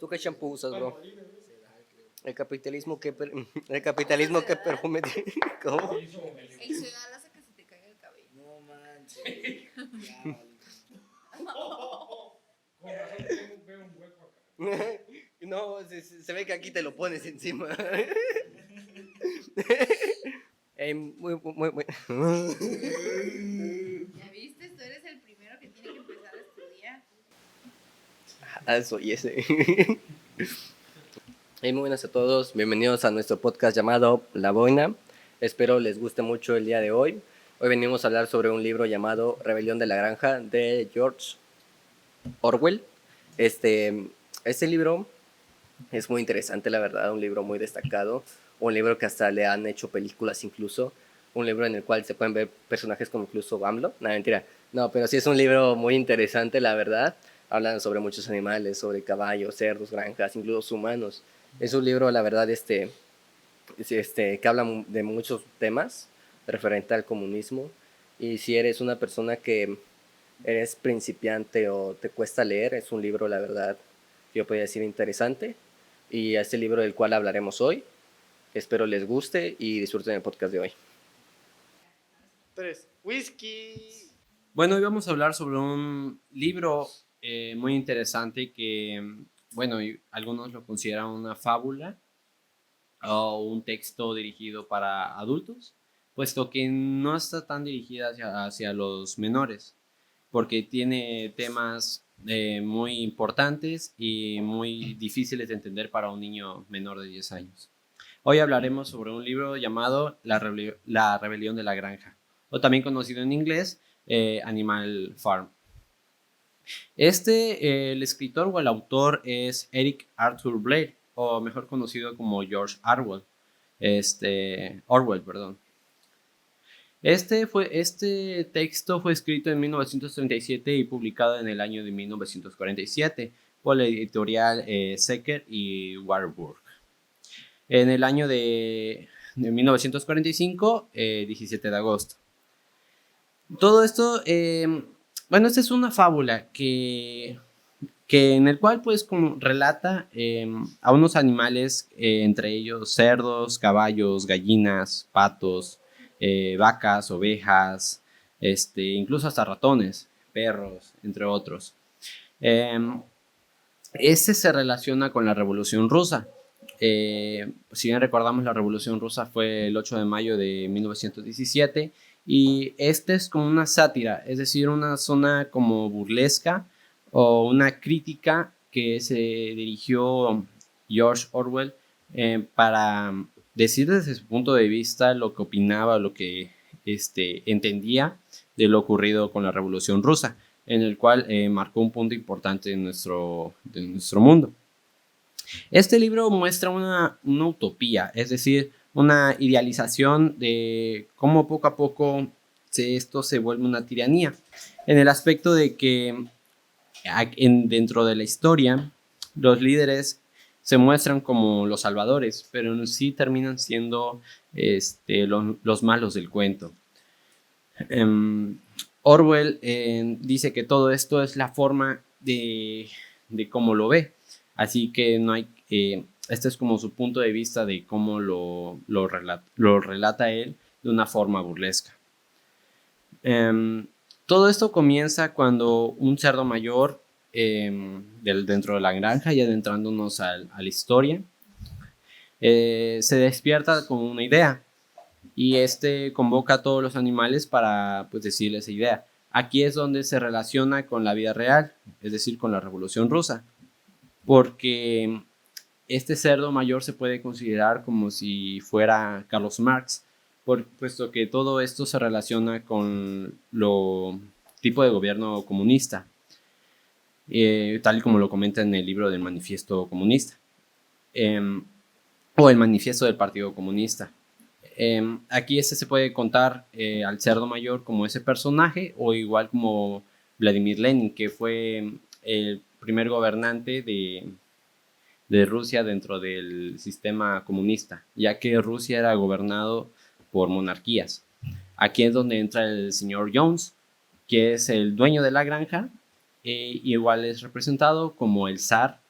¿Tú qué champú usas, bro? El capitalismo que el capitalismo que perfume tiene. ¿Cómo? Ey, Ciudad hace que se te caiga el cabello. No manches. Ya, Con razón veo un hueco acá. No, se ve que aquí te lo pones encima. Muy. ¿Ya viste? Tú eres el primero que tiene que empezar a estudiar. Soy ese. Hey, muy buenas a todos. Bienvenidos a nuestro podcast llamado La Boina. Espero les guste mucho el día de hoy. Hoy venimos a hablar sobre un libro llamado Rebelión de la Granja de George Orwell. Este libro es muy interesante, la verdad, un libro muy destacado, un libro que hasta le han hecho películas incluso, un libro en el cual se pueden ver personajes como incluso AMLO, no, mentira, no, pero sí es un libro muy interesante, la verdad, hablan sobre muchos animales, sobre caballos, cerdos, granjas, incluso humanos, es un libro, la verdad, que habla de muchos temas referente al comunismo, y si eres una persona que eres principiante o te cuesta leer, es un libro, la verdad, yo podría decir interesante, y a este libro del cual hablaremos hoy. Espero les guste y disfruten el podcast de hoy. 3. Whisky. Bueno, hoy vamos a hablar sobre un libro muy interesante que, bueno, algunos lo consideran una fábula o un texto dirigido para adultos, puesto que no está tan dirigida hacia los menores, porque tiene temas muy importantes y muy difíciles de entender para un niño menor de 10 años. Hoy hablaremos sobre un libro llamado La Rebelión de la Granja, o también conocido en inglés Animal Farm. El escritor o el autor es Eric Arthur Blair, o mejor conocido como George Orwell. Orwell, perdón. Este texto fue escrito en 1937 y publicado en el año de 1947 por la editorial Secker y Warburg. En el año de 1945, 17 de agosto. Todo esto, bueno, esta es una fábula que en el cual pues como relata a unos animales, entre ellos cerdos, caballos, gallinas, patos, vacas, ovejas, incluso hasta ratones, perros, entre otros. Este se relaciona con la Revolución Rusa. Si bien recordamos, la Revolución Rusa fue el 8 de mayo de 1917 y este es como una sátira, es decir, una zona como burlesca o una crítica que se dirigió George Orwell para decir desde su punto de vista lo que opinaba, lo que entendía de lo ocurrido con la Revolución Rusa, en el cual marcó un punto importante de nuestro mundo. Este libro muestra una utopía, es decir, una idealización de cómo poco a poco esto se vuelve una tiranía, en el aspecto de que dentro de la historia los líderes se muestran como los salvadores, pero en sí terminan siendo los malos del cuento. Orwell dice que todo esto es la forma de cómo lo ve, así que no hay, este es como su punto de vista de cómo lo relata él de una forma burlesca. Todo esto comienza cuando un cerdo mayor dentro de la granja, y adentrándonos a la historia, se despierta con una idea y convoca a todos los animales para pues, decirles esa idea. Aquí es donde se relaciona con la vida real, es decir, con la Revolución Rusa, porque este cerdo mayor se puede considerar como si fuera Carlos Marx, puesto que todo esto se relaciona con lo tipo de gobierno comunista, tal y como lo comenta en el libro del Manifiesto Comunista, o el Manifiesto del Partido Comunista. Aquí se puede contar al cerdo mayor como ese personaje, o igual como Vladimir Lenin, que fue el primer gobernante de Rusia dentro del sistema comunista, ya que Rusia era gobernado por monarquías. Aquí es donde entra el señor Jones, que es el dueño de la granja, igual es representado como el zar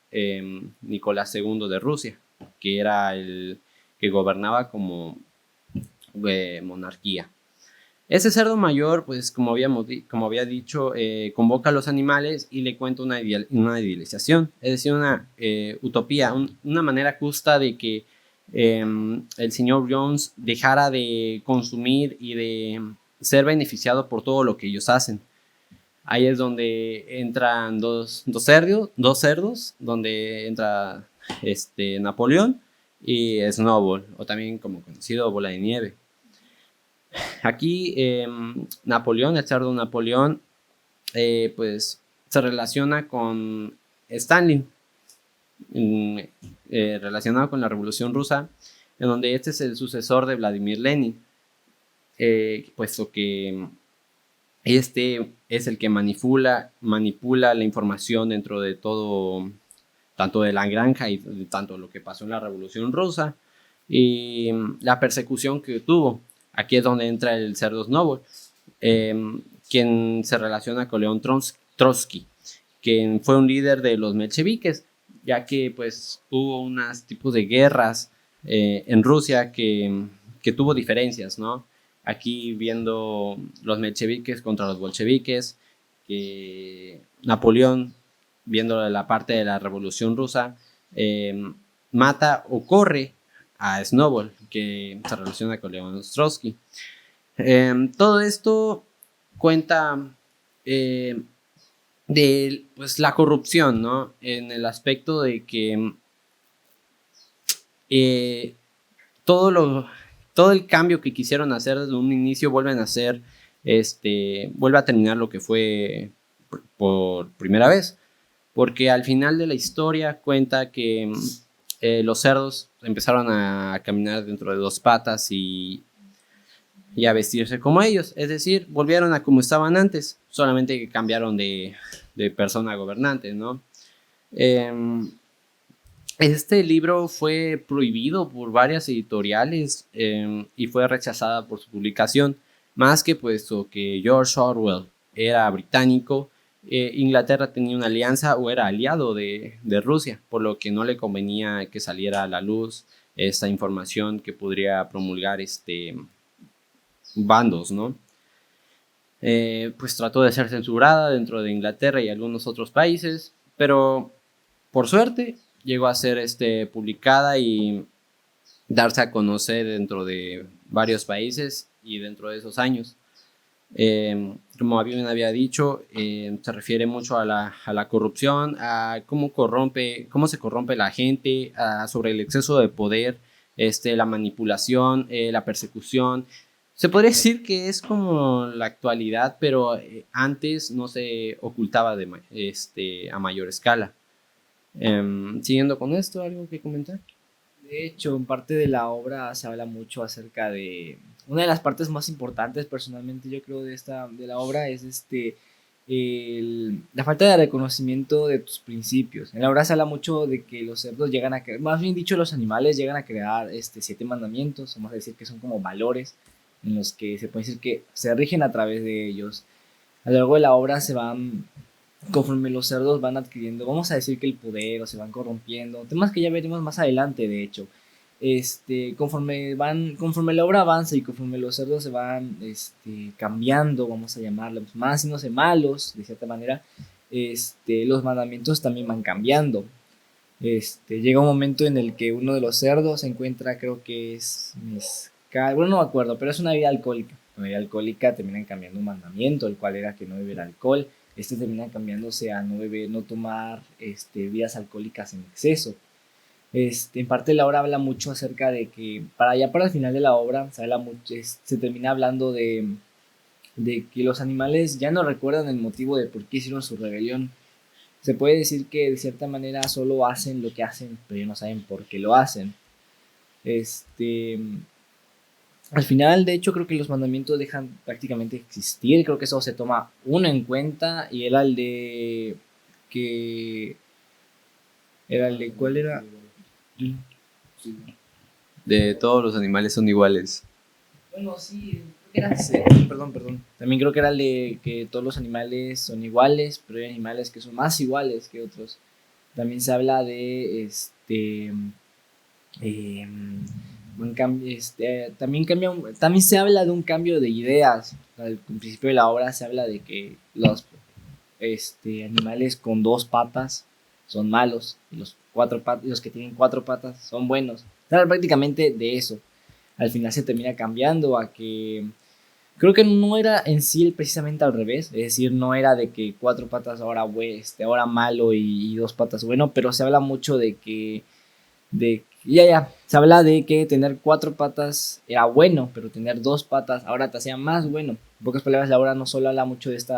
Nicolás II de Rusia, que era el que gobernaba como monarquía. Ese cerdo mayor, pues como había dicho, convoca a los animales y le cuenta una idealización, es decir, una utopía, una manera justa de que el señor Jones dejara de consumir y de ser beneficiado por todo lo que ellos hacen. Ahí es donde entran dos cerdos, donde entra Napoleón y Snowball, o también como conocido Bola de Nieve. Aquí Napoleón, el cerdo Napoleón, pues se relaciona con Stalin, relacionado con la Revolución Rusa, en donde este es el sucesor de Vladimir Lenin, puesto que este es el que manipula la información dentro de todo, tanto de la granja y de tanto lo que pasó en la Revolución Rusa y la persecución que tuvo. Aquí es donde entra el cerdo Snowball, quien se relaciona con León Trotsky, quien fue un líder de los mencheviques, ya que pues hubo unos tipos de guerras en Rusia que tuvo diferencias, ¿no? Aquí viendo los mencheviques contra los bolcheviques, Napoleón, viendo la parte de la Revolución Rusa, mata o corre a Snowball, que se relaciona con León Trotsky. Todo esto cuenta de pues, la corrupción, ¿no? En el aspecto de que todo el cambio que quisieron hacer desde un inicio vuelve a terminar lo que fue por primera vez, porque al final de la historia cuenta que los cerdos empezaron a caminar dentro de dos patas y a vestirse como ellos, es decir, volvieron a como estaban antes, solamente que cambiaron de persona gobernante, ¿no? Este libro fue prohibido por varias editoriales y fue rechazada por su publicación, más que puesto que George Orwell era británico, Inglaterra tenía una alianza o era aliado de Rusia, por lo que no le convenía que saliera a la luz esta información que podría promulgar bandos, ¿no? Pues trató de ser censurada dentro de Inglaterra y algunos otros países, pero por suerte llegó a ser publicada y darse a conocer dentro de varios países y dentro de esos años. Como bien había dicho, se refiere mucho a la corrupción, a cómo se corrompe la gente, sobre el exceso de poder, la manipulación, la persecución. Se podría decir que es como la actualidad, pero antes no se ocultaba a mayor escala. Siguiendo con esto, ¿algo que comentar? De hecho, en parte de la obra se habla mucho acerca de una de las partes más importantes, personalmente yo creo, de la obra es la falta de reconocimiento de tus principios. En la obra se habla mucho de que los cerdos llegan a crear, más bien dicho, los animales llegan a crear 7 mandamientos, vamos a decir que son como valores en los que se puede decir que se rigen a través de ellos. A lo largo de la obra conforme los cerdos van adquiriendo, vamos a decir que el poder o se van corrompiendo, temas que ya veremos más adelante, de hecho. Conforme la obra avanza y conforme los cerdos se van cambiando, vamos a llamarlos más haciéndose malos, de cierta manera, los mandamientos también van cambiando. Llega un momento en el que uno de los cerdos se encuentra, creo que es bueno, no me acuerdo, pero es una bebida alcohólica. Una bebida alcohólica terminan cambiando un mandamiento, el cual era que no beber alcohol. Termina cambiándose a no tomar bebidas alcohólicas en exceso. En parte la obra habla mucho acerca de que para el final de la obra se termina hablando de que los animales ya no recuerdan el motivo de por qué hicieron su rebelión. Se puede decir que de cierta manera solo hacen lo que hacen, pero ya no saben por qué lo hacen. Al final, de hecho, creo que los mandamientos dejan prácticamente existir. Creo que eso se toma uno en cuenta y era el de ¿cuál era? De todos los animales son iguales. Bueno, sí, perdón. También creo que era el de que todos los animales son iguales, pero hay animales que son más iguales que otros. También se habla de también se habla de un cambio de ideas. Al principio de la obra se habla de que los animales con 2 patas son malos y los que tienen 4 patas son buenos. Habla prácticamente de eso. Al final se termina cambiando a que creo que no era en sí precisamente al revés, es decir, no era de que 4 patas ahora malo y 2 patas bueno, pero se habla mucho de que se habla de que tener 4 patas era bueno, pero tener 2 patas ahora te hacía más bueno. En pocas palabras, la obra no solo habla mucho de este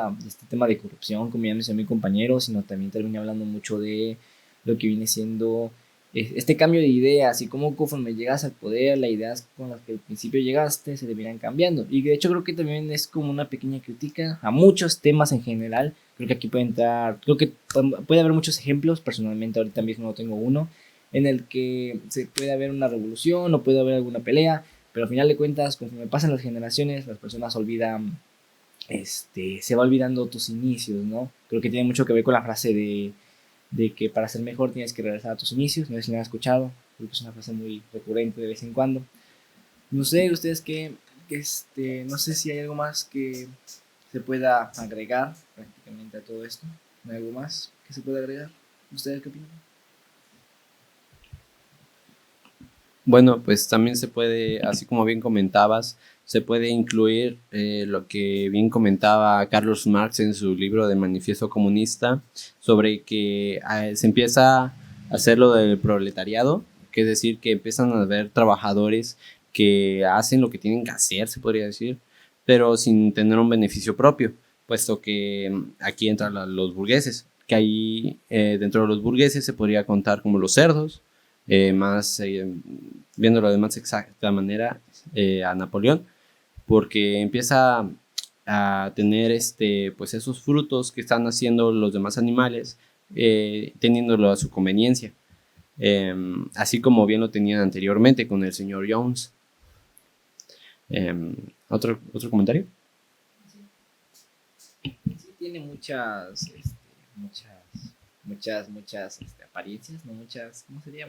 tema de corrupción, como ya mencionó mi compañero, sino también termina hablando mucho de lo que viene siendo este cambio de ideas y cómo conforme llegas al poder, las ideas con las que al principio llegaste se terminan cambiando. Y de hecho creo que también es como una pequeña crítica a muchos temas en general. Creo que aquí creo que puede haber muchos ejemplos. Personalmente ahorita mismo no tengo uno en el que se puede haber una revolución o puede haber alguna pelea, pero al final de cuentas, conforme pasan las generaciones, las personas olvidan, se va olvidando tus inicios, ¿no? Creo que tiene mucho que ver con la frase de que para ser mejor tienes que regresar a tus inicios. No sé si lo han escuchado, creo que es una frase muy recurrente de vez en cuando. No sé, ustedes no sé si hay algo más que se pueda agregar prácticamente a todo esto. ¿Hay algo más que se pueda agregar? ¿Ustedes qué opinan? Bueno, pues también se puede, así como bien comentabas, se puede incluir lo que bien comentaba Carlos Marx en su libro de Manifiesto Comunista, sobre que se empieza a hacer lo del proletariado, que es decir, que empiezan a haber trabajadores que hacen lo que tienen que hacer, se podría decir, pero sin tener un beneficio propio, puesto que aquí entran los burgueses, que ahí dentro de los burgueses se podría contar como los cerdos, viéndolo de más exacta manera, a Napoleón, porque empieza a tener pues esos frutos que están haciendo los demás animales, teniéndolo a su conveniencia, así como bien lo tenían anteriormente con el señor Jones. ¿Otro comentario? Sí, tiene muchas apariencias, no muchas, ¿cómo sería?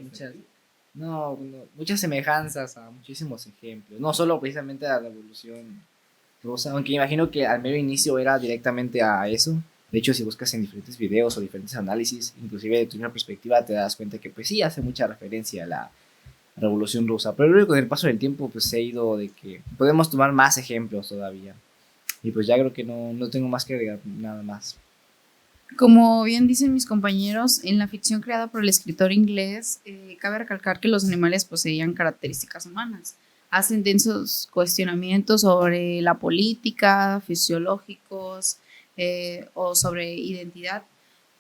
Muchas semejanzas a muchísimos ejemplos, no solo precisamente a la Revolución Rusa, aunque imagino que al mero inicio era directamente a eso. De hecho, si buscas en diferentes videos o diferentes análisis, inclusive de tu misma perspectiva, te das cuenta que pues sí hace mucha referencia a la Revolución Rusa, pero luego con el paso del tiempo pues se ha ido de que podemos tomar más ejemplos todavía. Y pues ya creo que no tengo más que agregar nada más. Como bien dicen mis compañeros, en la ficción creada por el escritor inglés, cabe recalcar que los animales poseían características humanas. Hacen densos cuestionamientos sobre la política, fisiológicos o sobre identidad,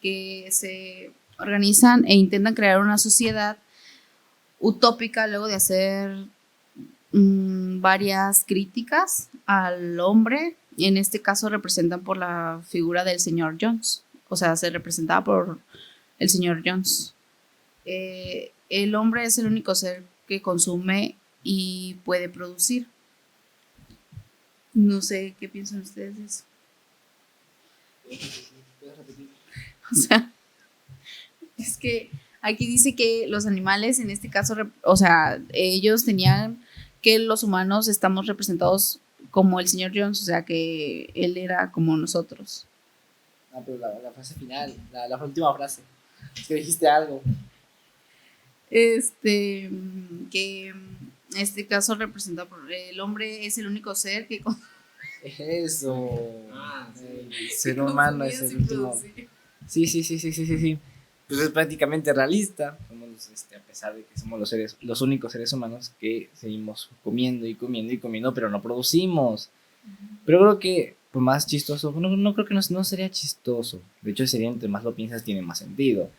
que se organizan e intentan crear una sociedad utópica luego de hacer varias críticas al hombre. En este caso representan por la figura del señor Jones. O sea, se representaba por el señor Jones. El hombre es el único ser que consume y puede producir. No sé qué piensan ustedes de eso. O sea, es que aquí dice que los animales, en este caso, o sea, ellos tenían que los humanos estamos representados como el señor Jones, o sea, que él era como nosotros. Ah, pero la frase final, la última frase, es que dijiste algo. Que en este caso representa por el hombre es el único ser que Eso. El ser humano es el último. Sí. Pues es prácticamente realista. Somos, a pesar de que somos los únicos seres humanos que seguimos comiendo y comiendo y comiendo, pero no producimos. Pero creo que, pues más chistoso, no creo que no sería chistoso. De hecho, sería, entre más lo piensas, tiene más sentido.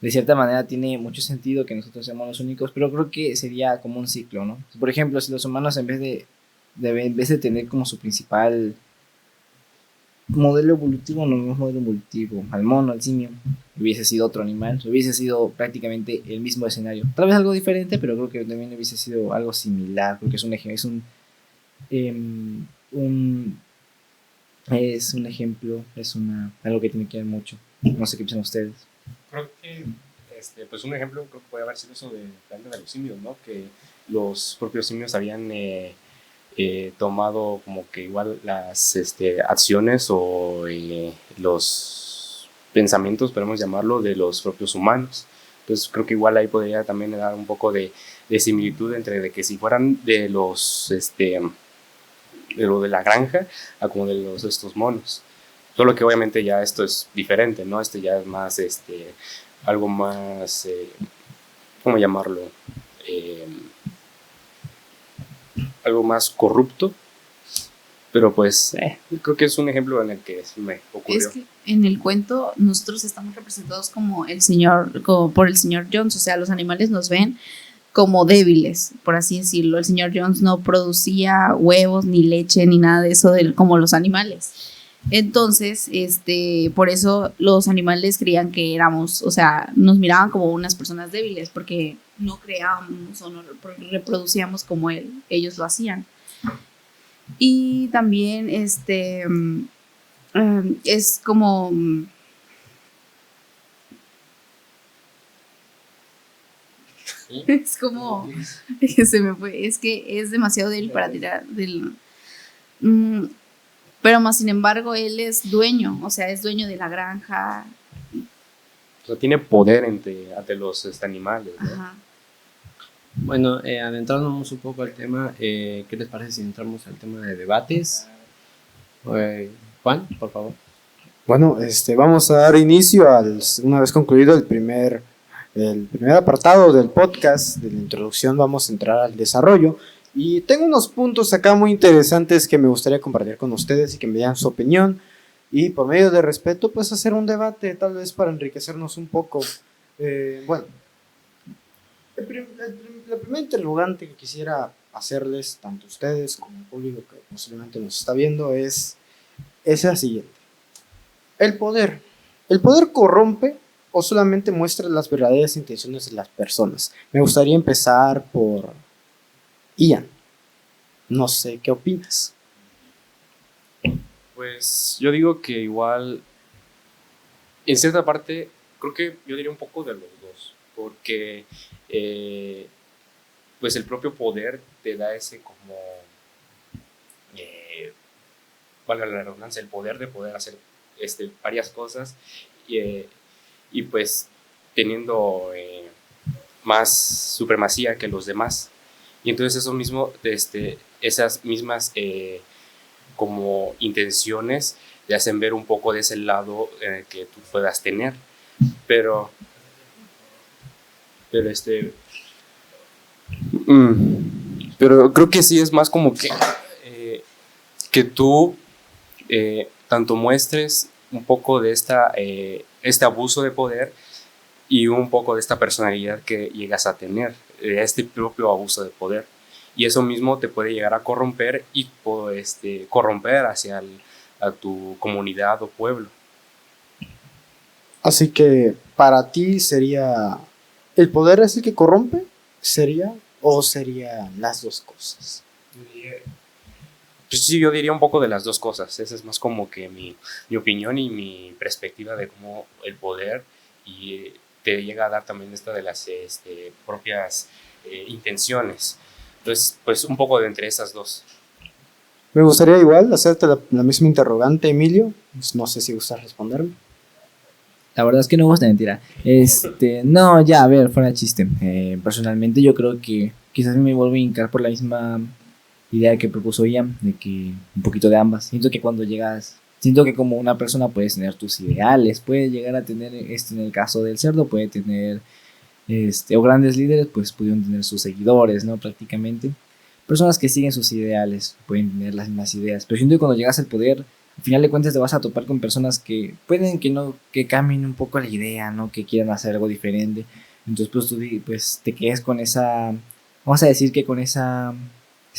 De cierta manera tiene mucho sentido que nosotros seamos los únicos, pero creo que sería como un ciclo, ¿no? Por ejemplo, si los humanos en vez de tener como su principal modelo evolutivo, no es modelo evolutivo, al mono, al simio, hubiese sido otro animal, hubiese sido prácticamente el mismo escenario. Tal vez algo diferente, pero creo que también hubiese sido algo similar, porque es un ejemplo, algo que tiene que ver mucho. No sé qué piensan ustedes. creo que pues un ejemplo creo que puede haber sido eso de Planeta de los Simios, ¿no? Que los propios simios habían tomado como que igual las acciones o los pensamientos, podemos llamarlo, de los propios humanos. Entonces creo que igual ahí podría también dar un poco de similitud entre de que si fueran de los de lo de la granja a como de estos monos. Solo que obviamente ya esto es diferente, ¿no? Ya es más algo más ¿cómo llamarlo? Algo más corrupto. Pero pues creo que es un ejemplo en el que me ocurrió. Es que en el cuento nosotros estamos representados como por el señor Jones, o sea, los animales nos ven como débiles, por así decirlo. El señor Jones no producía huevos, ni leche, ni nada de eso como los animales. Entonces, por eso los animales creían que éramos, o sea, nos miraban como unas personas débiles, porque no creábamos o no reproducíamos como ellos lo hacían. Y también es como es como se me fue, es que es demasiado débil para tirar pero más sin embargo él es dueño, o sea, es dueño de la granja. O sea, tiene poder ante los animales, ¿no? Ajá. Bueno, adentrándonos un poco al tema, ¿qué les parece si entramos al tema de debates? Juan, por favor. Bueno, vamos a dar inicio una vez concluido el primer apartado del podcast, de la introducción, vamos a entrar al desarrollo. Y tengo unos puntos acá muy interesantes que me gustaría compartir con ustedes y que me digan su opinión. Y por medio de respeto, pues hacer un debate, tal vez para enriquecernos un poco. Bueno, la primera interrogante que quisiera hacerles, tanto a ustedes como al público que posiblemente nos está viendo, es la siguiente. ¿El poder corrompe o solamente muestra las verdaderas intenciones de las personas? Me gustaría empezar por Ian. No sé, ¿qué opinas? Pues yo digo que igual, en cierta parte, creo que yo diría un poco de los dos, porque pues el propio poder te da ese como, valga la redundancia, el poder de poder hacer varias cosas y pues teniendo más supremacía que los demás. Y entonces eso mismo, esas mismas como intenciones te hacen ver un poco de ese lado que tú puedas tener. Pero creo que sí es más como que tú tanto muestres un poco de este abuso de poder y un poco de esta personalidad que llegas a tener, este propio abuso de poder. Y eso mismo te puede llegar a corromper y corromper hacia a tu comunidad o pueblo. Así que para ti sería, ¿el poder es el que corrompe? ¿O serían las dos cosas? Pues sí, yo diría un poco de las dos cosas. Esa es más como que mi opinión y mi perspectiva de cómo el poder y te llega a dar también esta de las propias intenciones. Entonces, pues un poco de entre esas dos. Me gustaría igual hacerte la misma interrogante, Emilio. Pues no sé si gustas responderme. La verdad es que no me gusta mentira. No, ya, a ver, fuera de chiste. Personalmente yo creo que quizás me vuelvo a hincar por la misma idea que propuso Ian, de que un poquito de ambas. Siento que como una persona puedes tener tus ideales, puedes llegar a tener, en el caso del cerdo, puede tener, o grandes líderes, pues pudieron tener sus seguidores, ¿no? Prácticamente. Personas que siguen sus ideales pueden tener las mismas ideas, pero siento que cuando llegas al poder, al final de cuentas te vas a topar con personas que pueden que cambien un poco la idea, ¿no? Que quieran hacer algo diferente. Entonces pues tú pues, te quedas con esa, vamos a decir que con ese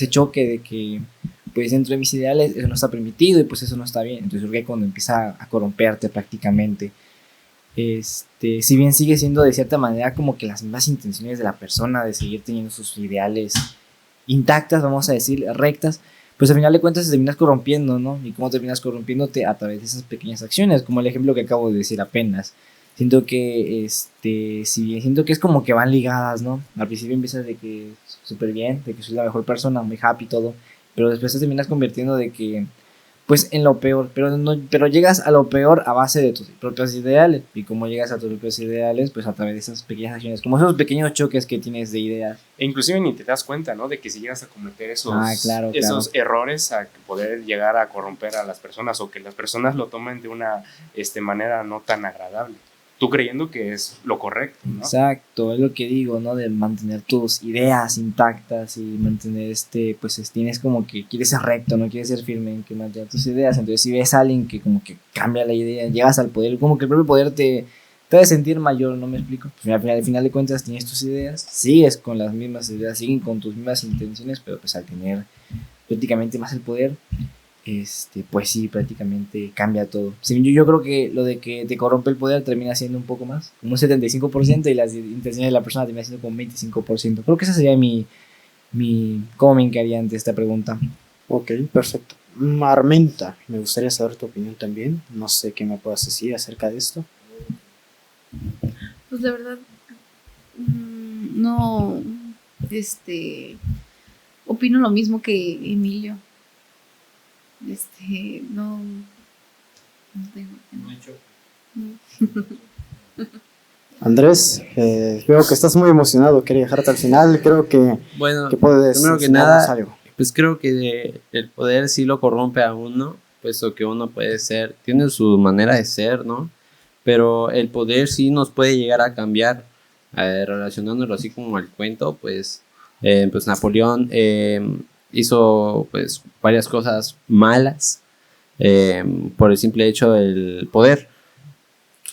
choque de que pues dentro de mis ideales eso no está permitido y pues eso no está bien. Entonces creo que cuando empieza a corromperte prácticamente, si bien sigue siendo de cierta manera como que las mismas intenciones de la persona de seguir teniendo sus ideales intactas, vamos a decir, rectas, pues al final de cuentas te terminas corrompiendo, ¿no? Y cómo terminas corrompiéndote a través de esas pequeñas acciones, como el ejemplo que acabo de decir apenas, Siento que, si bien siento que es como que van ligadas, ¿no? Al principio empiezas de que súper bien, de que soy la mejor persona, muy happy y todo, pero después te terminas convirtiendo de que, pues, en lo peor, pero llegas a lo peor a base de tus propios ideales, y como llegas a tus propios ideales, pues a través de esas pequeñas acciones, como esos pequeños choques que tienes de ideas. E inclusive ni te das cuenta, ¿no? De que si llegas a cometer Claro. esos errores, a poder llegar a corromper a las personas o que las personas lo tomen de una manera no tan agradable. Tú creyendo que es lo correcto, ¿no? Exacto, es lo que digo, ¿no? De mantener tus ideas intactas y mantener pues tienes como que quieres ser recto, no quieres ser firme en que mantener tus ideas. Entonces si ves a alguien que como que cambia la idea, llegas al poder, como que el propio poder te hace sentir mayor, ¿no me explico? Pues al final de cuentas tienes tus ideas, sigues con las mismas ideas, siguen con tus mismas intenciones, pero pues al tener prácticamente más el poder, pues sí, prácticamente cambia todo. Sí, yo creo que lo de que te corrompe el poder termina siendo un poco más, como un 75%, y las intenciones de la persona termina siendo como un 25%. Creo que esa sería cómo me encaría ante esta pregunta. Ok, perfecto. Armenta, me gustaría saber tu opinión también. No sé qué me puedas decir acerca de esto. Pues la verdad, no, opino lo mismo que Emilio. No tengo. No. Andrés, veo que estás muy emocionado, quería dejarte al final, creo que Bueno, puedes primero que enseñarnos nada, algo. pues creo que el poder sí lo corrompe a uno, puesto que uno puede ser, tiene su manera de ser, ¿no? Pero el poder sí nos puede llegar a cambiar, relacionándolo así como al cuento, pues Napoleón hizo pues varias cosas malas por el simple hecho del poder.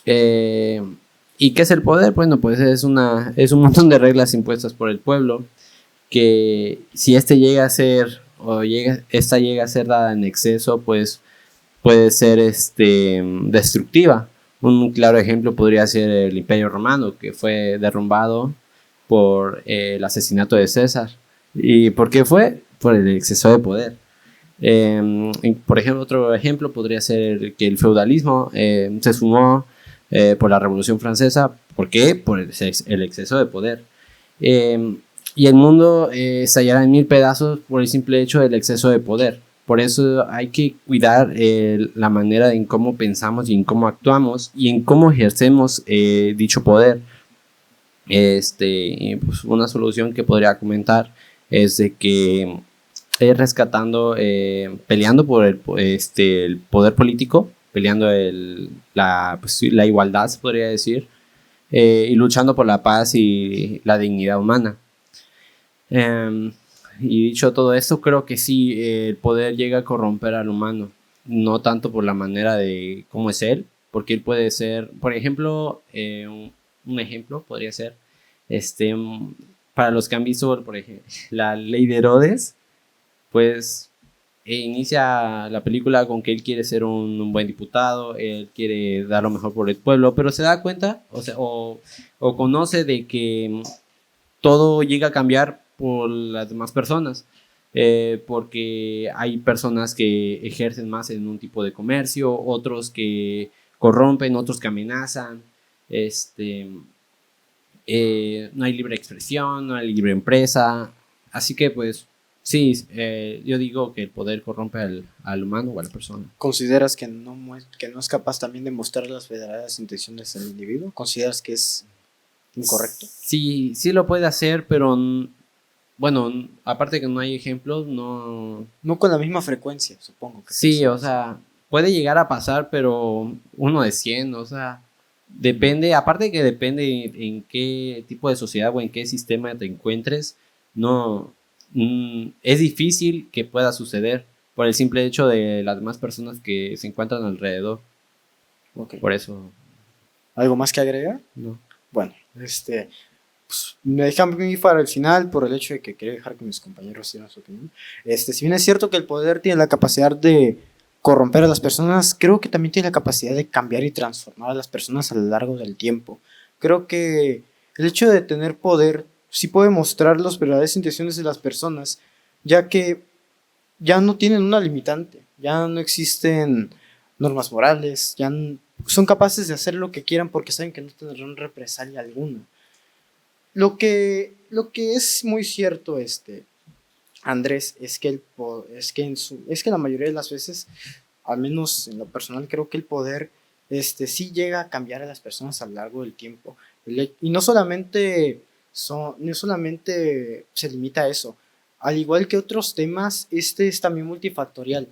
¿Y qué es el poder? Bueno, pues es un montón de reglas impuestas por el pueblo, que si llega a ser esta llega a ser dada en exceso, pues puede ser destructiva. Un claro ejemplo podría ser el Imperio Romano, que fue derrumbado por el asesinato de César. ¿Y por qué fue? Por el exceso de poder. Por ejemplo, otro ejemplo podría ser que el feudalismo se sumó por la Revolución Francesa. ¿Por qué? Por el exceso de poder. Y el mundo estallará en mil pedazos por el simple hecho del exceso de poder. Por eso hay que cuidar la manera en cómo pensamos y en cómo actuamos y en cómo ejercemos dicho poder. Pues una solución que podría comentar es de que rescatando, peleando por el poder político, peleando la igualdad, se podría decir, y luchando por la paz y la dignidad humana. Y dicho todo esto, creo que sí, el poder llega a corromper al humano, no tanto por la manera de cómo es él, porque él puede ser, por ejemplo, un ejemplo podría ser, para los que han visto, por ejemplo, la ley de Herodes, pues inicia la película con que él quiere ser un buen diputado, él quiere dar lo mejor por el pueblo, pero se da cuenta, o conoce de que todo llega a cambiar por las demás personas, porque hay personas que ejercen más en un tipo de comercio, otros que corrompen, otros que amenazan, no hay libre expresión, no hay libre empresa, así que pues sí, yo digo que el poder corrompe al humano o a la persona. ¿Consideras que no es capaz también de mostrar las verdaderas intenciones del individuo? ¿Consideras que es incorrecto? Sí, sí lo puede hacer, pero bueno, aparte que no hay ejemplos, no... No con la misma frecuencia, supongo. Sí, o sea, puede llegar a pasar, pero 1 de 100, o sea, depende, aparte que depende en qué tipo de sociedad o en qué sistema te encuentres, no, es difícil que pueda suceder por el simple hecho de las demás personas que se encuentran alrededor. Okay. Por eso. ¿Algo más que agregar? No. Bueno, pues, me dejan ir para el final por el hecho de que quería dejar que mis compañeros dieran su opinión. Si bien es cierto que el poder tiene la capacidad de corromper a las personas, creo que también tiene la capacidad de cambiar y transformar a las personas a lo largo del tiempo. Creo que el hecho de tener poder sí puede mostrar las verdaderas intenciones de las personas, ya que ya no tienen una limitante, ya no existen normas morales, son capaces de hacer lo que quieran porque saben que no tendrán represalia alguna. Lo que es muy cierto, Andrés, es que, es que la mayoría de las veces, al menos en lo personal, creo que el poder sí llega a cambiar a las personas a lo largo del tiempo. Y no solamente se limita a eso. Al igual que otros temas, este es también multifactorial.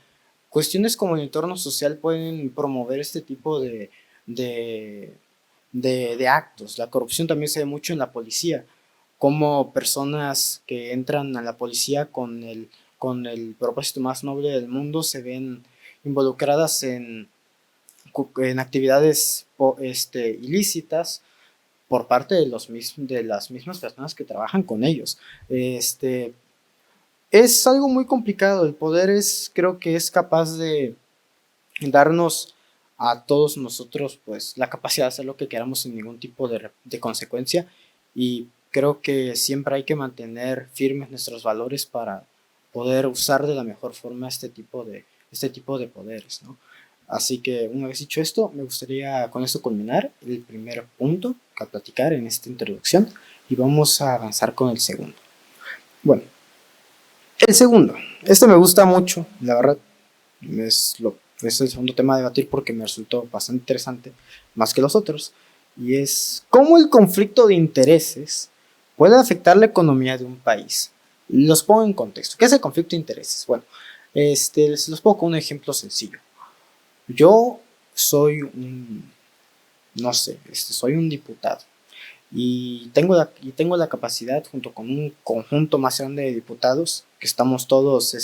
Cuestiones como el entorno social pueden promover este tipo de, de actos. La corrupción también se ve mucho en la policía, como personas que entran a la policía con el propósito más noble del mundo se ven involucradas en actividades ilícitas por parte de las mismas personas que trabajan con ellos. Es algo muy complicado. El poder creo que es capaz de darnos a todos nosotros pues la capacidad de hacer lo que queramos sin ningún tipo de consecuencia, y creo que siempre hay que mantener firmes nuestros valores para poder usar de la mejor forma este tipo de poderes, ¿no? Así que una vez dicho esto, me gustaría con esto culminar el primer punto a platicar en esta introducción y vamos a avanzar con el segundo. Bueno, el segundo, este me gusta mucho, la verdad, es el segundo tema a debatir porque me resultó bastante interesante, más que los otros, y es cómo el conflicto de intereses puede afectar la economía de un país. Los pongo en contexto. ¿Qué es el conflicto de intereses? Bueno, les los pongo con un ejemplo sencillo. Yo soy soy un diputado y tengo la capacidad, junto con un conjunto más grande de diputados, que estamos todos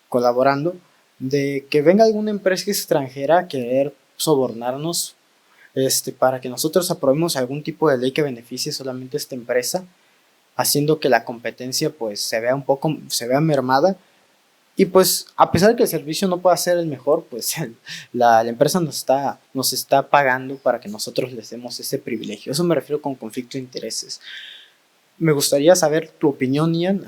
colaborando, de que venga alguna empresa extranjera a querer sobornarnos para que nosotros aprobemos algún tipo de ley que beneficie solamente a esta empresa, haciendo que la competencia pues se vea mermada, y pues a pesar de que el servicio no pueda ser el mejor, pues la empresa nos está pagando para que nosotros les demos ese privilegio. Eso me refiero con conflicto de intereses. Me gustaría saber tu opinión, Ian.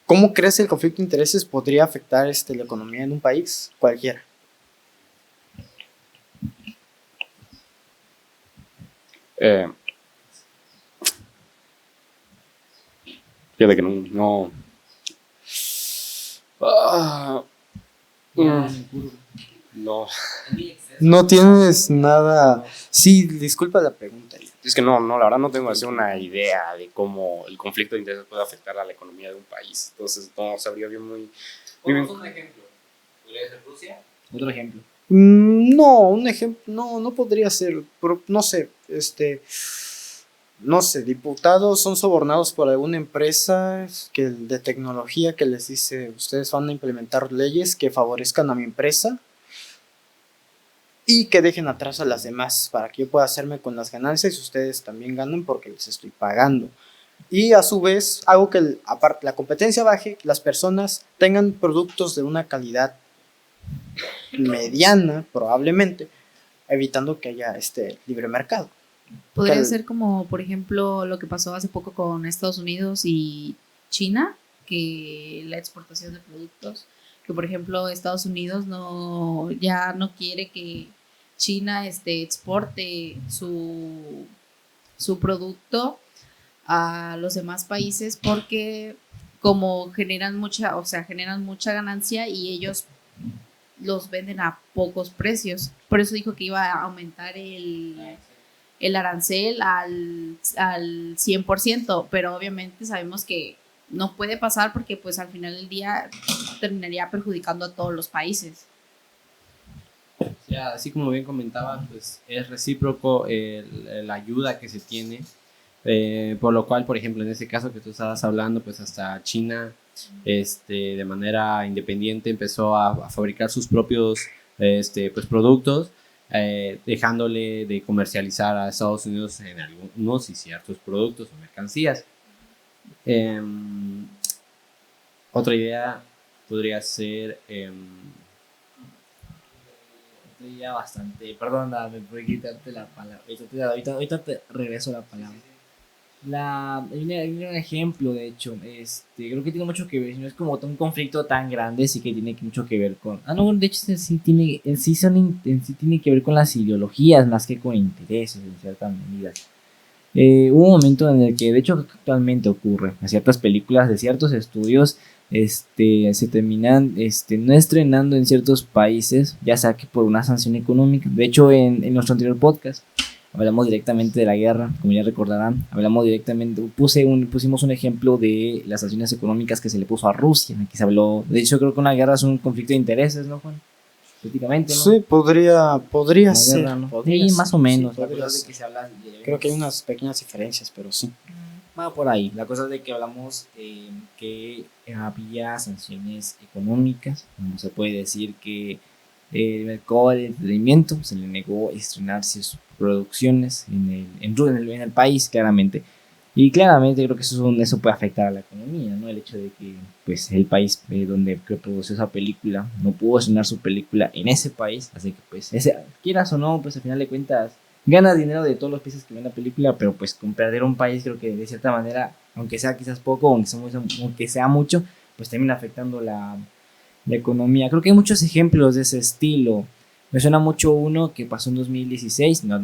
¿Cómo crees que el conflicto de intereses podría afectar la economía en un país cualquiera? Fíjate que no. No. No tienes nada. Sí, disculpa la pregunta. Es que no, la verdad no tengo así una idea de cómo el conflicto de intereses puede afectar a la economía de un país. Entonces no sabría bien muy bien. Un ejemplo. ¿Podría ser Rusia? Otro ejemplo. No, un ejemplo, no podría ser, pero no sé, diputados son sobornados por alguna empresa de tecnología que les dice, ustedes van a implementar leyes que favorezcan a mi empresa y que dejen atrás a las demás para que yo pueda hacerme con las ganancias y ustedes también ganen porque les estoy pagando. Y a su vez hago que aparte la competencia baje, las personas tengan productos de una calidad mediana probablemente, evitando que haya libre mercado. Podría ser como, por ejemplo, lo que pasó hace poco con Estados Unidos y China, que la exportación de productos, que por ejemplo Estados Unidos ya no quiere que China exporte su producto a los demás países porque como generan mucha ganancia y ellos los venden a pocos precios. Por eso dijo que iba a aumentar el arancel al 100%, pero obviamente sabemos que no puede pasar porque pues al final del día terminaría perjudicando a todos los países. Ya, así como bien comentaba, pues es recíproco la ayuda que se tiene, por lo cual, por ejemplo, en ese caso que tú estabas hablando, pues hasta China de manera independiente empezó a fabricar sus propios pues productos, dejándole de comercializar a Estados Unidos en algunos y ciertos productos o mercancías. Otra idea podría ser Ya bastante, perdóname por quitarte la palabra. Ahorita te regreso la palabra. Hay un ejemplo, de hecho, creo que tiene mucho que ver, no es como un conflicto tan grande, sí que tiene mucho que ver con... Ah, no, de hecho en sí tiene que ver con las ideologías más que con intereses, en cierta medida. Hubo un momento en el que, de hecho, actualmente ocurre, en ciertas películas de ciertos estudios, se terminan no estrenando en ciertos países, ya sea que por una sanción económica. De hecho, en nuestro anterior podcast hablamos directamente de la guerra, como ya recordarán, hablamos directamente, pusimos un ejemplo de las sanciones económicas que se le puso a Rusia, aquí se habló, de hecho creo que una guerra es un conflicto de intereses, ¿no, Juan? Prácticamente, ¿no? Sí, podría Una ser. guerra, ¿no? Podría Sí, ser, más o menos, sí, la podría cosa es de ser. que se habla Creo que hay unas pequeñas diferencias, pero sí. va por ahí. La cosa es de que hablamos que había sanciones económicas, como se puede decir que el mercado del entretenimiento se le negó estrenarse sus producciones en el país, claramente. Y claramente creo que eso puede afectar a la economía, ¿no? El hecho de que pues, el país donde produció esa película no pudo estrenar su película en ese país, así que pues, quieras o no, pues al final de cuentas ganas dinero de todos los países que ven la película, pero pues con perder un país creo que de cierta manera, aunque sea quizás poco, aunque sea mucho, pues termina afectando la economía. Creo que hay muchos ejemplos de ese estilo. Me suena mucho uno que pasó en 2016, no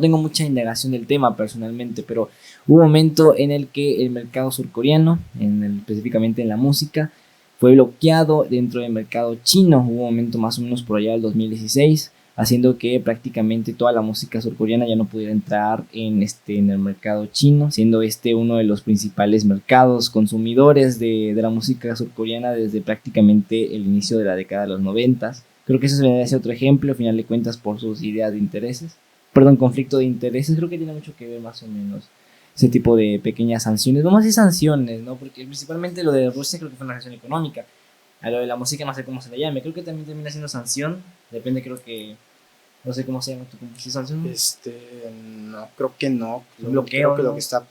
tengo mucha indagación del tema personalmente, pero hubo un momento en el que el mercado surcoreano, específicamente en la música, fue bloqueado dentro del mercado chino. Hubo un momento más o menos por allá del 2016, haciendo que prácticamente toda la música surcoreana ya no pudiera entrar en el mercado chino, siendo uno de los principales mercados consumidores de la música surcoreana desde prácticamente el inicio de la década de los 90. Creo que eso sería ese otro ejemplo, al final de cuentas, por sus ideas de intereses. Perdón, conflicto de intereses, creo que tiene mucho que ver más o menos ese tipo de pequeñas sanciones, no más de sanciones, ¿no? Porque principalmente lo de Rusia creo que fue una sanción económica, a lo de la música no sé cómo se le llame, creo que también termina siendo sanción, depende, creo que, no sé cómo se llama, ¿sí, sanción? No, creo que no. Un bloqueo, Creo que ¿no? lo que está,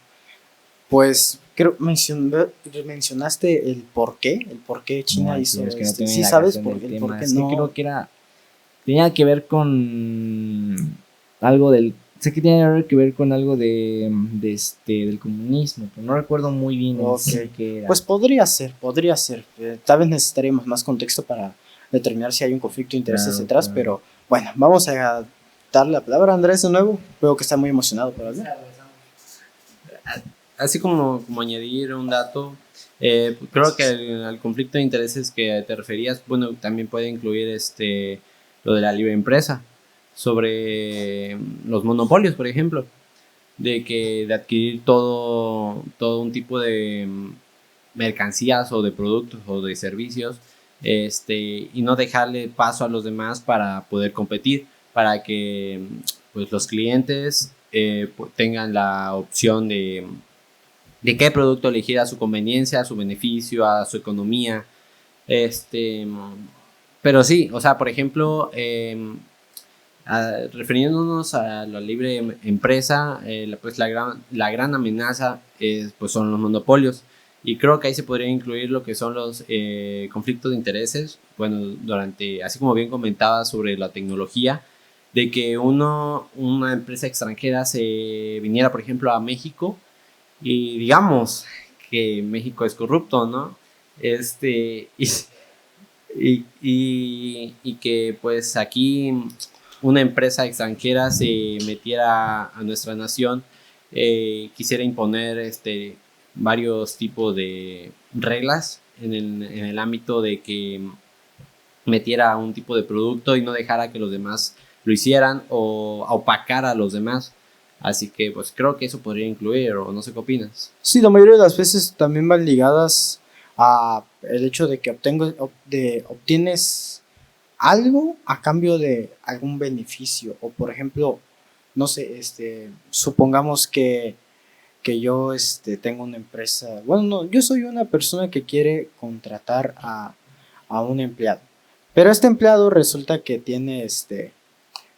pues, mencionaste el por qué China No, hizo sí, es que no tengo Sí, indagación sabes por del el tema, por qué es que no. creo que tenía que ver con algo sé que tenía que ver con algo del comunismo, pero no recuerdo muy bien en sí Ok. qué era. Pues podría ser, podría ser. Tal vez necesitaríamos más contexto para determinar si hay un conflicto de intereses Claro, detrás, claro. pero bueno, vamos a darle la palabra a Andrés de nuevo. Veo que está muy emocionado por hablar. Así como añadir un dato, creo que al conflicto de intereses que te referías, bueno, también puede incluir lo de la libre empresa, sobre los monopolios, por ejemplo, de adquirir todo un tipo de mercancías o de productos o de servicios, y no dejarle paso a los demás para poder competir, para que pues los clientes tengan la opción de qué producto elegir a su conveniencia, a su beneficio, a su economía. Pero sí, o sea, por ejemplo, refiriéndonos a la libre empresa, pues la gran amenaza pues son los monopolios. Y creo que ahí se podría incluir lo que son los conflictos de intereses. Bueno, así como bien comentaba sobre la tecnología, de que una empresa extranjera se viniera, por ejemplo, a México y digamos que México es corrupto, ¿no? Y que pues aquí una empresa extranjera se metiera a nuestra nación, quisiera imponer varios tipos de reglas en el ámbito de que metiera un tipo de producto y no dejara que los demás lo hicieran o opacar a los demás. Así que pues creo que eso podría incluir, o no sé qué opinas. Sí, la mayoría de las veces también van ligadas a el hecho de que obtienes algo a cambio de algún beneficio. O por ejemplo, no sé, supongamos que yo tengo una empresa. Bueno, no, yo soy una persona que quiere contratar a un empleado. Pero este empleado resulta que tiene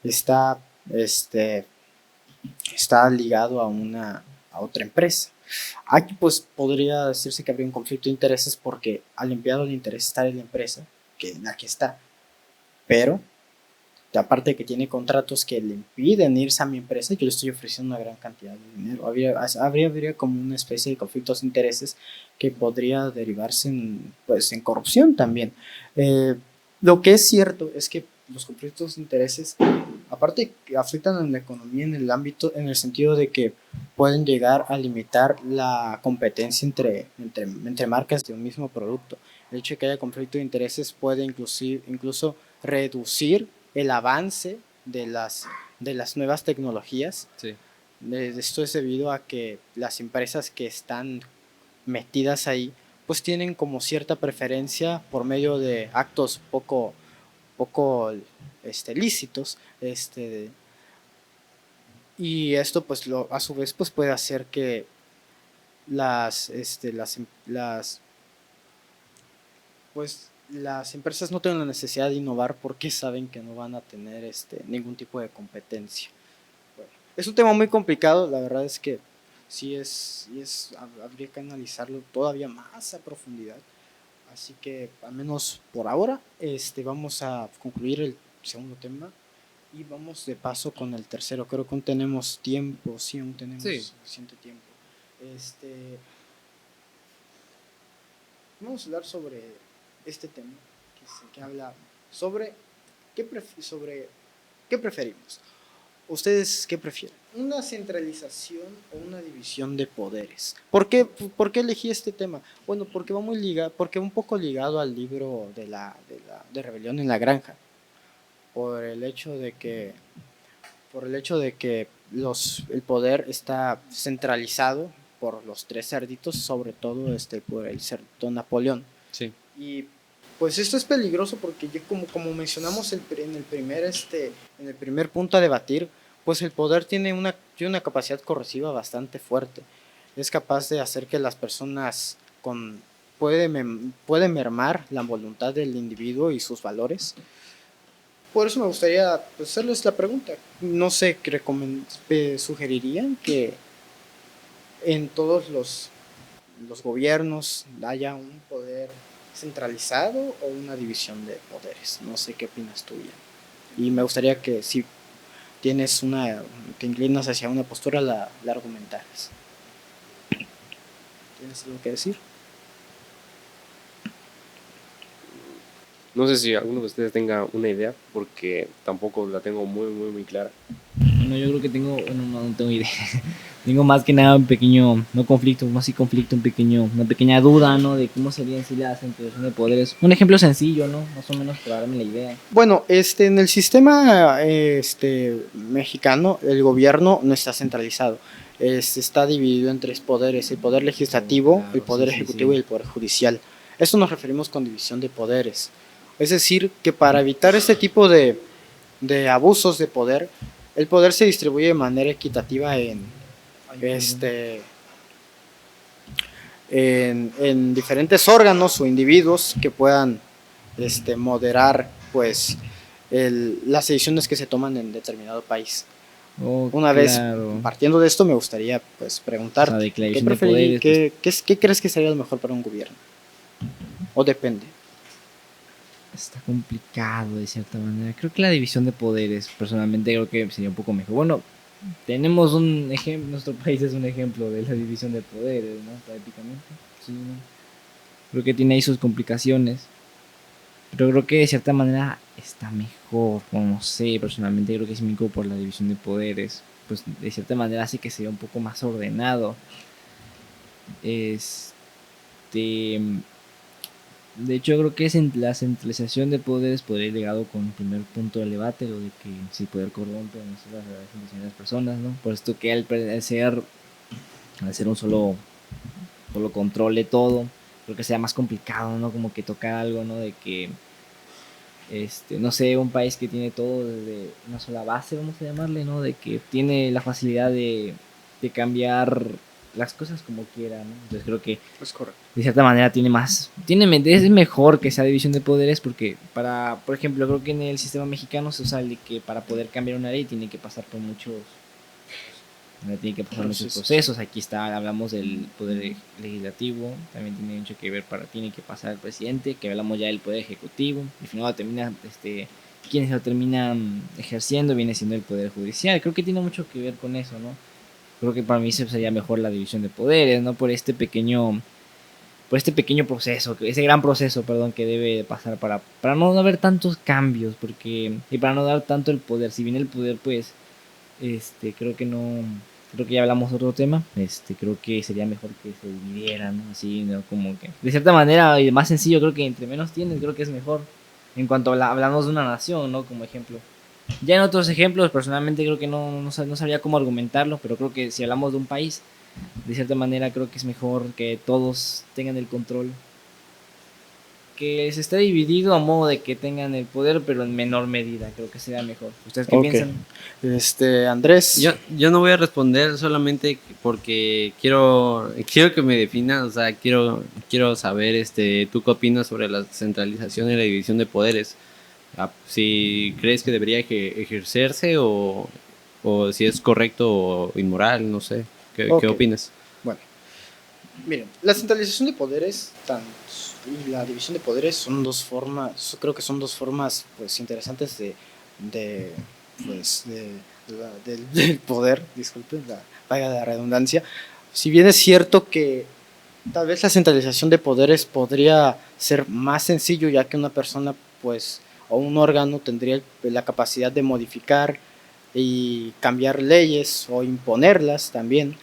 está, este, está ligado a otra empresa. Aquí pues podría decirse que habría un conflicto de intereses porque al empleado le interesa estar en la empresa que en la que está, pero aparte de que tiene contratos que le impiden irse a mi empresa, yo le estoy ofreciendo una gran cantidad de dinero. Habría como una especie de conflictos de intereses que podría derivarse pues, en corrupción también. Lo que es cierto es que los conflictos de intereses, aparte que afectan a la economía en el ámbito, en el sentido de que pueden llegar a limitar la competencia entre marcas de un mismo producto. El hecho de que haya conflicto de intereses puede incluso reducir el avance de las nuevas tecnologías. Sí. Esto es debido a que las empresas que están metidas ahí pues tienen como cierta preferencia por medio de actos poco lícitos, y esto pues a su vez pues puede hacer que las empresas no tengan la necesidad de innovar porque saben que no van a tener ningún tipo de competencia. Bueno, es un tema muy complicado, la verdad es que habría que analizarlo todavía más a profundidad. Así que al menos por ahora vamos a concluir el segundo tema y vamos de paso con el tercero. Creo que aún tenemos tiempo, sí, aún tenemos suficiente tiempo. Vamos a hablar sobre este tema que habla sobre qué preferimos. ¿Ustedes qué prefieren? ¿Una centralización o una división de poderes? ¿Por qué elegí este tema? Bueno, porque un poco ligado al libro de Rebelión en la Granja. Por el hecho de que el poder está centralizado por los tres cerditos, sobre todo por el cerdito Napoleón. Sí. Y pues esto es peligroso porque ya como mencionamos en el primer punto a debatir, pues el poder tiene una capacidad corrosiva bastante fuerte. Es capaz de hacer que las personas puede mermar la voluntad del individuo y sus valores. Por eso me gustaría hacerles la pregunta. No sé, sugerirían que en todos los gobiernos haya un poder centralizado o una división de poderes. No sé qué opinas tú, Ian. Y me gustaría que si tienes te inclinas hacia una postura, la argumentaras. ¿Tienes algo que decir? No sé si alguno de ustedes tenga una idea, porque tampoco la tengo muy clara. Bueno, yo creo que no tengo idea. Tengo más que nada un pequeño, no conflicto, más sí conflicto, una pequeña duda, ¿no? De cómo sería en sí la centralización de poderes. Un ejemplo sencillo, ¿no? Más o menos para darme la idea. Bueno, en el sistema mexicano, el gobierno no está centralizado. Está dividido en tres poderes: el poder legislativo, Claro, el poder ejecutivo y el poder judicial. Esto nos referimos con división de poderes. Es decir, que para evitar este tipo de abusos de poder, el poder se distribuye de manera equitativa en diferentes órganos o individuos que puedan moderar pues las decisiones que se toman en determinado país. Una vez partiendo de esto, me gustaría pues preguntarte, O sea, de que la ¿qué división de poderes, ¿qué crees que sería lo mejor para un gobierno? ¿O depende? Está complicado de cierta manera. Creo que la división de poderes, personalmente, creo que sería un poco mejor. Bueno, tenemos un ejemplo, nuestro país es un ejemplo de la división de poderes, ¿no? Prácticamente. Sí, ¿no? Creo que tiene ahí sus complicaciones. Pero creo que de cierta manera está mejor. Como no sé, personalmente creo que sí me incluyo por la división de poderes. Pues de cierta manera sí que sería un poco más ordenado. De hecho, creo que la centralización de poderes podría ir ligado con el primer punto del debate, lo de que si el poder corrompe o no sé, las relaciones de las personas, ¿no? Por esto que al ser un solo controle todo, creo que sea más complicado, ¿no? Como que tocar algo, ¿no? De que, no sé, un país que tiene todo desde una sola base, vamos a llamarle, ¿no? De que tiene la facilidad de cambiar las cosas como quiera, ¿no? Entonces creo que Es correcto. de cierta manera es mejor que sea división de poderes porque por ejemplo, creo que en el sistema mexicano se usa el de que para poder cambiar una ley tiene que pasar por muchos procesos. Aquí hablamos del poder legislativo, también tiene mucho que ver tiene que pasar el presidente, que hablamos ya del poder ejecutivo, y finalmente termina quienes lo terminan ejerciendo viene siendo el Poder Judicial. Creo que tiene mucho que ver con eso, ¿no? Creo que para mí sería mejor la división de poderes, ¿no? Por este pequeño proceso, ese gran proceso, perdón, que debe pasar para no haber tantos cambios, y para no dar tanto el poder. Si bien el poder, pues, creo que ya hablamos de otro tema, creo que sería mejor que se dividieran, ¿no? Así, ¿no? Como que, de cierta manera, y más sencillo, creo que entre menos tienes, creo que es mejor. En cuanto hablamos de una nación, ¿no? Como ejemplo. Ya en otros ejemplos, personalmente creo que no sabría cómo argumentarlo, pero creo que si hablamos de un país, de cierta manera creo que es mejor que todos tengan el control. Que se esté dividido a modo de que tengan el poder, pero en menor medida, creo que sería mejor. ¿Ustedes qué Ok. piensan? Andrés. Yo no voy a responder solamente porque quiero que me definas, o sea, quiero saber, ¿tú qué opinas sobre la centralización y la división de poderes? Si crees que debería ejercerse o si es correcto o inmoral, no sé. ¿Qué Ok. opinas? Bueno, miren, la centralización de poderes y la división de poderes son dos formas, creo que son dos formas pues interesantes del poder, disculpen, vaya la redundancia. Si bien es cierto que tal vez la centralización de poderes podría ser más sencillo, ya que una persona pues o un órgano tendría la capacidad de modificar y cambiar leyes o imponerlas también.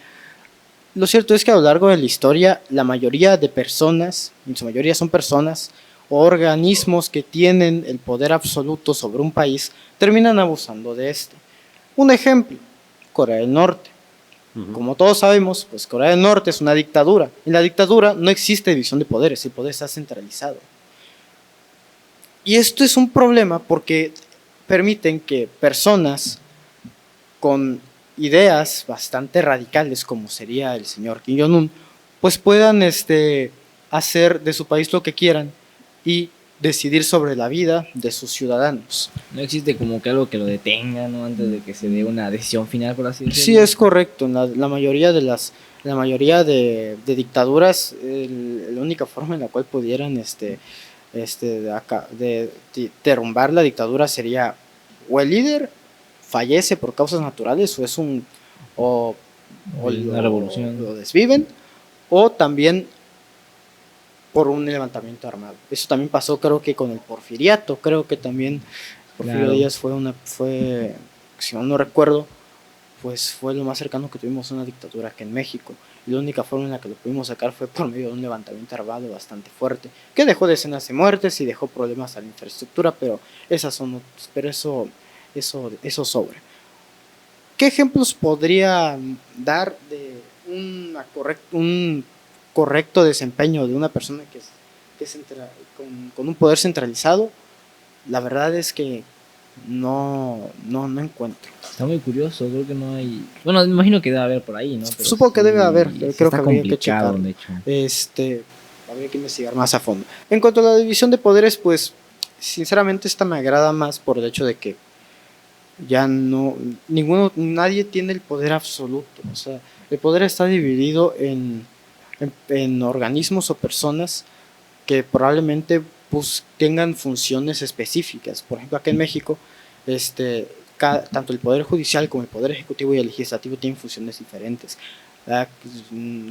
Lo cierto es que a lo largo de la historia, la mayoría de personas, en su mayoría son personas o organismos que tienen el poder absoluto sobre un país, terminan abusando de este. Un ejemplo, Corea del Norte. Como todos sabemos, pues Corea del Norte es una dictadura. En la dictadura no existe división de poderes, el poder está centralizado. Y esto es un problema porque permiten que personas con ideas bastante radicales, como sería el señor Kim Jong-un, pues puedan hacer de su país lo que quieran y decidir sobre la vida de sus ciudadanos. No existe como que algo que lo detenga, ¿no? Antes de que se dé una decisión final, por así decirlo. Sí, es correcto. En la mayoría de dictaduras, la única forma en la cual pudieran derrumbar la dictadura sería o el líder fallece por causas naturales o Una revolución. lo desviven, o también por un levantamiento armado. Eso también pasó, creo que con el porfiriato. Creo que también Porfirio Claro. Díaz fue, si mal no recuerdo, pues fue lo más cercano que tuvimos a una dictadura aquí en México. Y la única forma en la que lo pudimos sacar fue por medio de un levantamiento armado bastante fuerte, que dejó decenas de muertes y dejó problemas a la infraestructura, pero eso sobra. ¿Qué ejemplos podría dar de un correcto desempeño de una persona con un poder centralizado? La verdad es que no encuentro. Está muy curioso, creo que no hay... Bueno, me imagino que debe haber por ahí, ¿no? Pero Supongo que debe haber, sí creo está que habría que complicado, checarlo. de hecho. Habría que investigar más a fondo. En cuanto a la división de poderes, pues sinceramente esta me agrada más por el hecho de que ya nadie tiene el poder absoluto. O sea, el poder está dividido en organismos o personas que probablemente tengan funciones específicas. Por ejemplo, aquí en México, tanto el Poder Judicial como el Poder Ejecutivo y el Legislativo tienen funciones diferentes.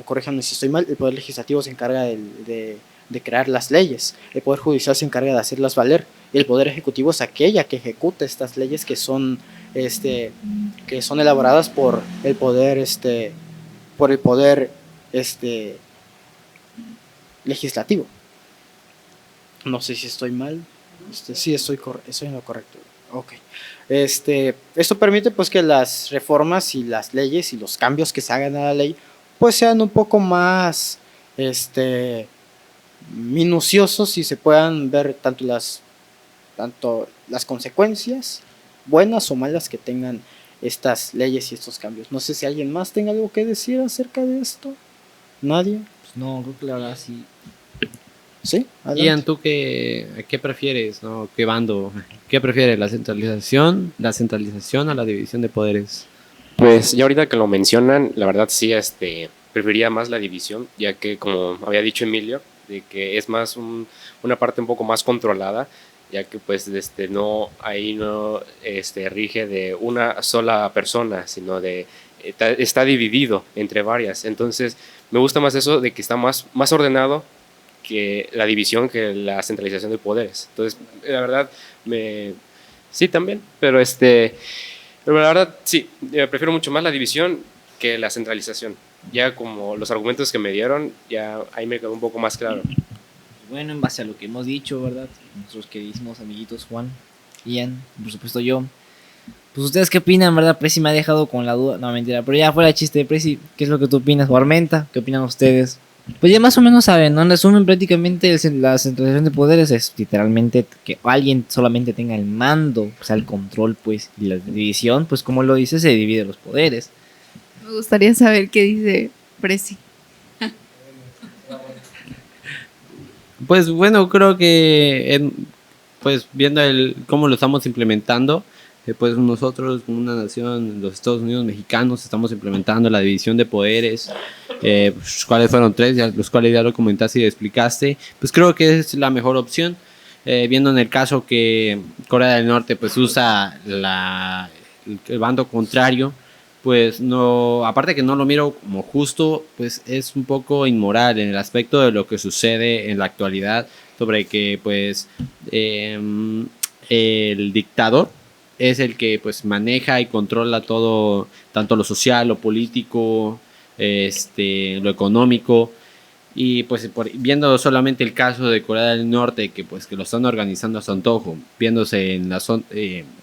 Corríjanme si estoy mal, el Poder Legislativo se encarga de crear las leyes, el Poder Judicial se encarga de hacerlas valer, y el Poder Ejecutivo es aquella que ejecuta estas leyes que son elaboradas por el Poder Legislativo. No sé si estoy mal. Sí, estoy en lo correcto. Ok. Esto permite pues que las reformas y las leyes y los cambios que se hagan a la ley pues sean un poco más minuciosos y se puedan ver tanto las consecuencias buenas o malas que tengan estas leyes y estos cambios. No sé si alguien más tenga algo que decir acerca de esto. ¿Nadie? Pues no, creo que la verdad sí. ¿Sí? Adelante. Ian, ¿tú qué prefieres, no? ¿Qué bando? ¿Qué prefieres, la centralización a la división de poderes? Pues ya ahorita que lo mencionan, la verdad sí, preferiría más la división, ya que como había dicho Emilio, de que es más una parte un poco más controlada ya que pues no ahí no rige de una sola persona, sino de está dividido entre varias. Entonces me gusta más eso de que está más ordenado que la división, que la centralización de poderes. Entonces la verdad sí también, pero pero la verdad sí, prefiero mucho más la división que la centralización. Ya como los argumentos que me dieron, ya ahí me quedó un poco más claro. Bueno, en base a lo que hemos dicho, ¿verdad? Nuestros queridísimos amiguitos Juan, Ian, por supuesto yo. Pues ustedes qué opinan, ¿verdad? Prezi me ha dejado con la duda. No, mentira, pero ya fuera de chiste, Prezi, ¿qué es lo que tú opinas? O Armenta, ¿qué opinan ustedes? Pues ya más o menos saben, ¿no? En resumen, prácticamente la centralización de poderes es literalmente que alguien solamente tenga el mando, o sea, el control, pues, y la división, pues como lo dice, se divide los poderes. Me gustaría saber qué dice Prezi. Pues bueno, creo que pues viendo cómo lo estamos implementando, pues nosotros como una nación, los Estados Unidos mexicanos, estamos implementando la división de poderes, pues, cuáles fueron tres, los cuales ya lo comentaste y explicaste, pues creo que es la mejor opción, viendo en el caso que Corea del Norte pues usa el bando contrario, pues no, aparte que no lo miro como justo, pues es un poco inmoral en el aspecto de lo que sucede en la actualidad sobre que pues el dictador es el que pues maneja y controla todo, tanto lo social, lo político, lo económico. Y pues viendo solamente el caso de Corea del Norte, que pues que lo están organizando a su antojo, viéndose en la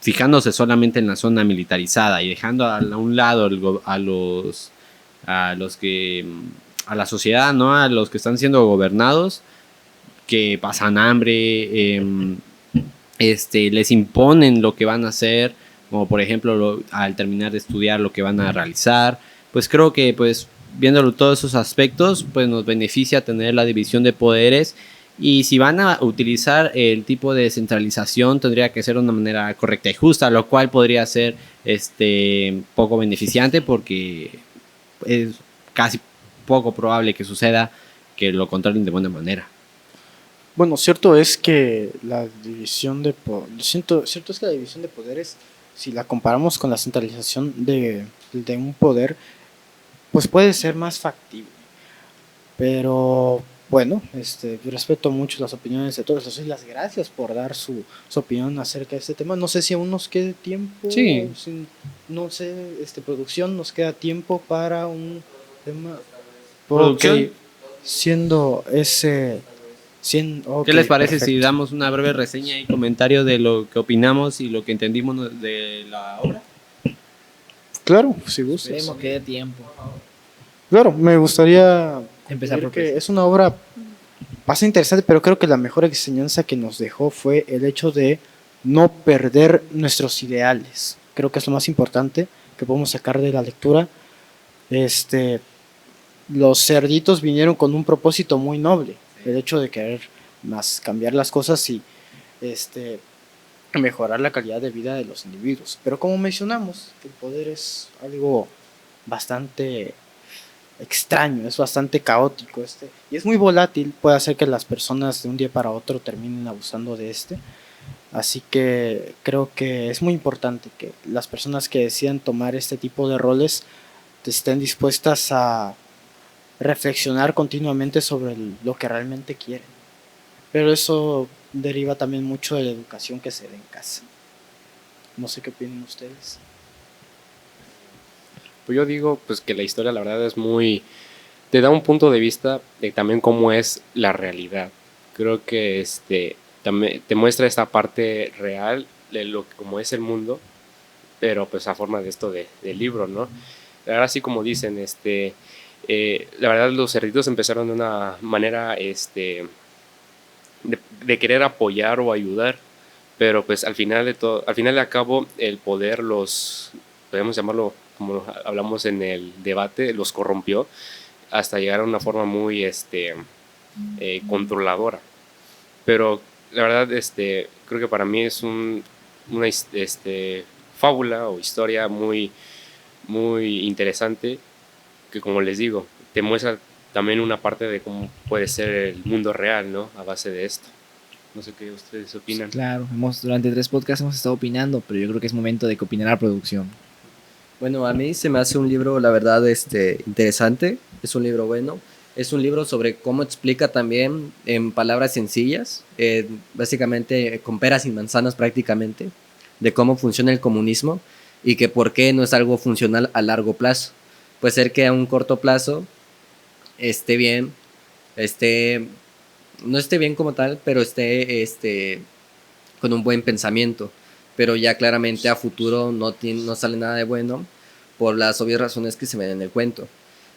fijándose solamente en la zona militarizada y dejando a un lado a los que a la sociedad, ¿no? A los que están siendo gobernados, que pasan hambre, les imponen lo que van a hacer, como por ejemplo al terminar de estudiar lo que van a realizar. Pues creo que pues viéndolo todos esos aspectos, pues nos beneficia tener la división de poderes, y si van a utilizar el tipo de centralización tendría que ser de una manera correcta y justa, lo cual podría ser poco beneficiante porque es casi poco probable que suceda que lo controlen de buena manera. Bueno, cierto es que la división de cierto es que la división de poderes, si la comparamos con la centralización de un poder, pues puede ser más factible. Pero bueno, yo respeto mucho las opiniones de todos. Les doy las gracias por dar su opinión acerca de este tema. No sé si aún nos quede tiempo. Sí. No sé, producción, nos queda tiempo para un tema. Producción. Ok, siendo ese... okay, ¿Qué les parece perfecto. si damos una breve reseña y comentario de lo que opinamos y lo que entendimos de la obra? Claro, si gustas. Esperemos que dé tiempo. Claro, me gustaría Empezar por que es una obra bastante interesante, pero creo que la mejor enseñanza que nos dejó fue el hecho de no perder nuestros ideales. Creo que es lo más importante que podemos sacar de la lectura. Los cerditos vinieron con un propósito muy noble, el hecho de querer más cambiar las cosas y mejorar la calidad de vida de los individuos. Pero como mencionamos, el poder es algo bastante extraño, es bastante caótico y es muy volátil, puede hacer que las personas de un día para otro terminen abusando de así que creo que es muy importante que las personas que decidan tomar este tipo de roles estén dispuestas a reflexionar continuamente sobre lo que realmente quieren, pero eso deriva también mucho de la educación que se dé en casa. No sé qué opinan ustedes. Pues yo digo pues que la historia la verdad es te da un punto de vista de también cómo es la realidad. Creo que también te muestra esta parte real de cómo es el mundo, pero pues a forma de del libro, ¿no? La verdad, así como dicen, la verdad los cerditos empezaron de una manera de querer apoyar o ayudar, pero pues al final de cabo el poder podemos llamarlo, como hablamos en el debate, los corrompió hasta llegar a una forma muy controladora. Pero la verdad creo que para mí es una fábula o historia muy, muy interesante, que como les digo, te muestra también una parte de cómo puede ser el mundo real, ¿no? A base de esto. No sé qué ustedes opinan. Claro, durante 3 podcasts hemos estado opinando, pero yo creo que es momento de que opine la producción. Bueno, a mí se me hace un libro, la verdad, interesante. Es un libro bueno. Es un libro sobre cómo explica también en palabras sencillas, básicamente con peras y manzanas prácticamente, de cómo funciona el comunismo y que por qué no es algo funcional a largo plazo. Puede ser que a un corto plazo esté bien, no esté bien como tal, pero esté con un buen pensamiento. Pero ya claramente a futuro no sale nada de bueno por las obvias razones que se ven en el cuento.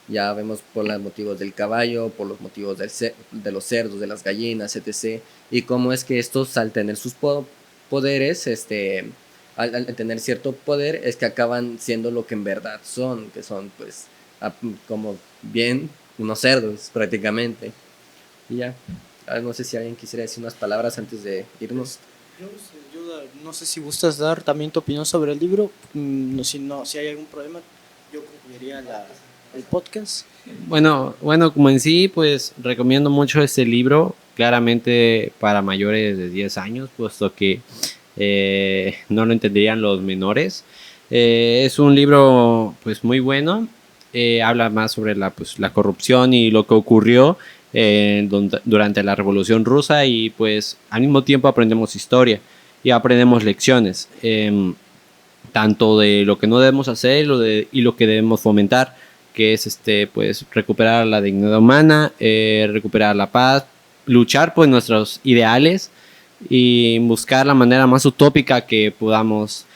Ya vemos por los motivos del caballo, por los motivos de los cerdos, de las gallinas, etc. Y cómo es que estos, al tener sus poderes, al tener cierto poder, es que acaban siendo lo que en verdad son, que son, pues, como bien unos cerdos, prácticamente. Y ya, no sé si alguien quisiera decir unas palabras antes de irnos. No sé si gustas dar también tu opinión sobre el libro. Si hay algún problema, yo concluiría el podcast. Bueno, como en sí, pues recomiendo mucho este libro, claramente para mayores de 10 años, puesto que no lo entenderían los menores. Es un libro pues muy bueno, habla más sobre la corrupción y lo que ocurrió durante la Revolución Rusa, y pues al mismo tiempo aprendemos historia y aprendemos lecciones, tanto de lo que no debemos hacer y lo que debemos fomentar, que es pues recuperar la dignidad humana, recuperar la paz, luchar por nuestros ideales y buscar la manera más utópica que podamos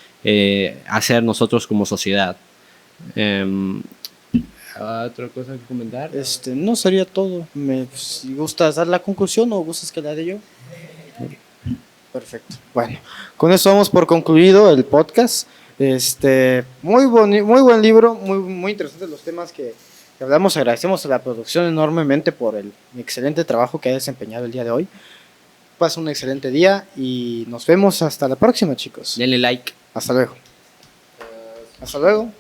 hacer nosotros como sociedad. ¿Otra cosa que comentar? No sería todo. Si gustas dar la conclusión o gustas que la dé yo. Perfecto. Bueno, con eso vamos por concluido el podcast. Muy buen libro, muy interesantes los temas que hablamos. Agradecemos a la producción enormemente por el excelente trabajo que ha desempeñado el día de hoy. Pasa un excelente día y nos vemos hasta la próxima, chicos. Denle like. Hasta luego. Hasta luego.